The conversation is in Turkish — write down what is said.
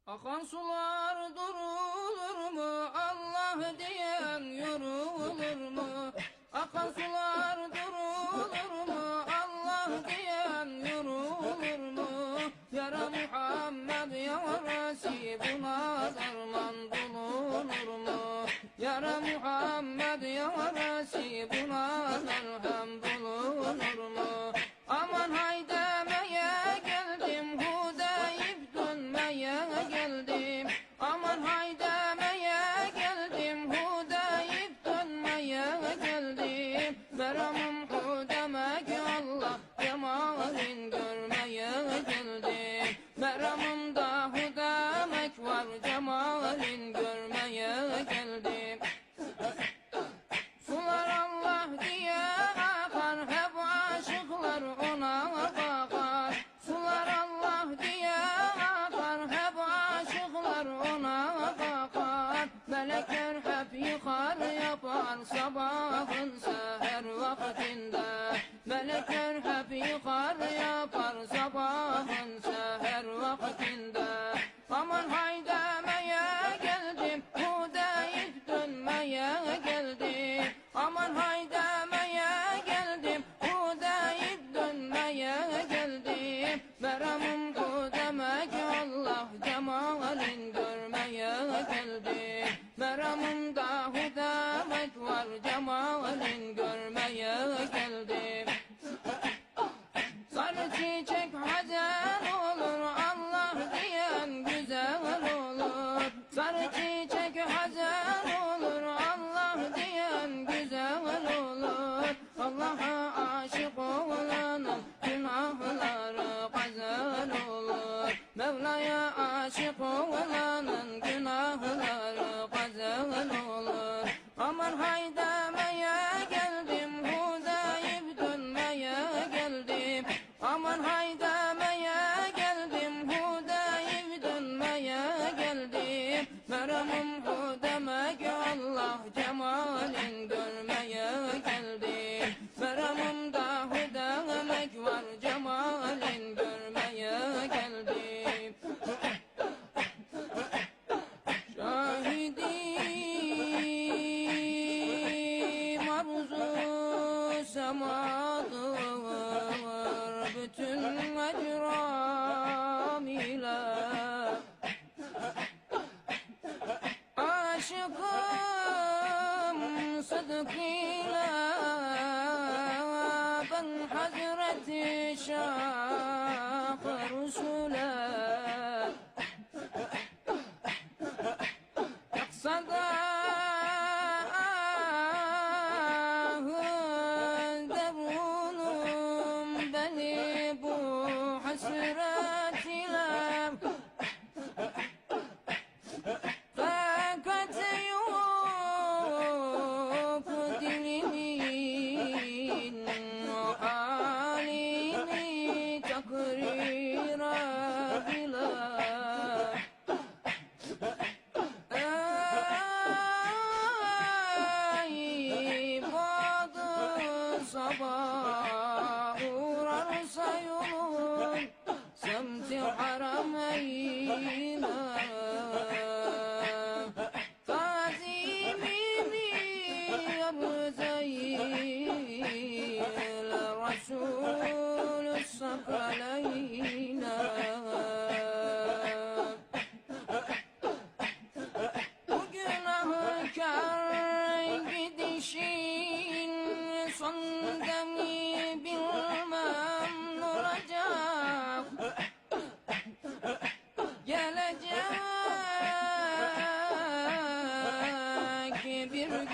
Akan sular durulur mu? Allah diyen yorulur mu? Akan sular durulur mu? Allah diyen yorulur mu? Yara Muhammed ya Resul buna derman bulunur mu? Yara Muhammed ya Resul buna merhem bulunur mu? Aman haydemeye geldim, hudayıp dönmeye geldim. Aman haydemeye geldim, hudayıp dönmeye geldim. Beramım hudemek Allah cemalin görmeye geldim. Beramımda hudemek var, cemalin görmeye geldim. Sular Allah diye akar, hep aşıklar ona bakar. Sular Allah diye akar, hep aşıklar ona bakar. Melekler hep yıkar yapar sabahın seher vaktinde. Melekler hep yıkar yapar sabahın seher vaktinde. Aman haydemeye geldim, hudayıp dönmeye geldim. Aman haydemeye geldim, hudayıp dönmeye geldim. Beramım hudemek Allah cemalin görmeye geldim. Beramımda hudemek var, cemalin görmeye geldim. Sarı çiçek hazen olur, Allah diyen güzel olur. Sarı çiçek hazen olur, Allah diyen güzel olur. Allah'a aşık olanın günahları gazel olur. Mevla'ya aşık olanın günahları gazel olur. Aman haydemeye geldim, hudayıp dönmeye geldim. Aman haydemeye geldim, hudayıp dönmeye geldim. Meramım hudemek Allah cemalin görmeye geldim. Meramımda hudemek var, cemalin görmeye geldim. Şahidim arzu semadır, bütün ecram ile aşıkım sıdk ile. Ben Hazreti Şah-ı Resul'e yaksada derunum beni bu hasret ile. Fakat yok dilimin halini takrir bile. Ey badı sabah uğrarsa yolun semti harameyne. Tazimimi yabzeyl Resulü sakaleyne. Bu günahkar gidişin son demi bilmem ne olacak. Gelecek bir gün